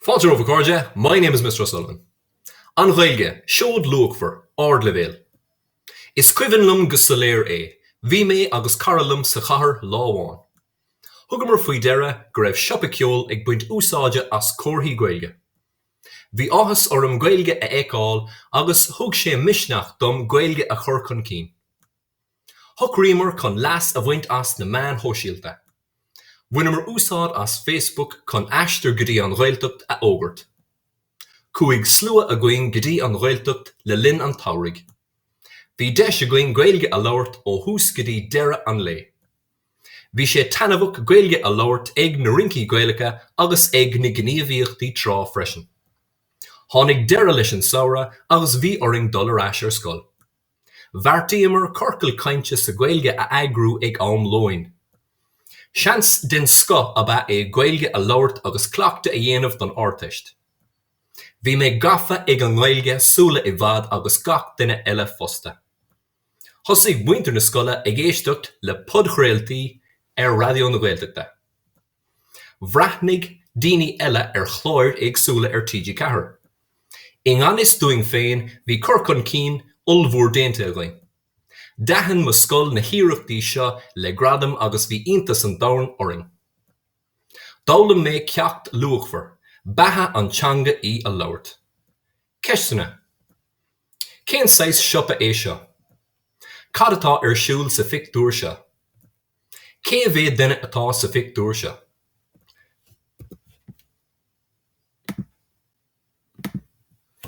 Fáilte over Ghaeilge, my name is Mr. O'Sullivan. An Ghaeilge, Seoid Luachmhar, ard le bhéal. Is cuimhin lum go soléir é, bhí mé agus cara lum sa chathair lámháin. Thugamar faoi deire go raibh siopa ceol ag buint úsáide as comharthaí Ghaeilge. Bhí áthas orm Ghaeilge a fheiceáil agus thug sé misneach dom Ghaeilge a chur chun cinn. Thuc riamar chun leas a bhaint as na meán hóisialta. Bhuaineamar úsáid as Facebook chun aistear go dtí an Ghaeltacht a ógart. Cúig slua a gcuin go dtí an Ghaeltacht le linn an todhraigh. Bhí deis a gcuin Ghaeilge a labhairt ó thús go dtí deireadh an lé. Bhí sé tanmhach Ghaeilge a labhairt ag na rincí Gaeilge agus ag na gníomhaíochtaí trá freisin. Tháinig deireadh leis an samhra agus bhí oring dul ar ais ar scoil. Bhartaíomar corcail cainte sa Ghaeilge a eagrú ag am lóin. Seans den sco abba é Ghaeilge a labhairt agus cleachta a dhéanamh don ortaist. Bhí mé gafa ag an Ghaeilge súla i bhfad agus gach duine eile fosta. Thosaigh muintir na scoile ag éisteacht le podchraoltaí ar radio na Ghaeltachta. Bhreathnaigh daoine eile ar chláir ag súla ar TG4. I ngáis dúing féin bhí cur chun cinn ullmhór déanta a ghain. Dahan mo scoil na híreachtaí seo le gradam agus bhí iontas an domhan oring. D'fhoghlaim mé ceacht Luachmhar, batha an teanga í a labhairt. Ceistena. Cén sais siopa é seo? Cad atá ar siúl sa phictiúr seo? Cé bhé duine atá sa phictiúr seo?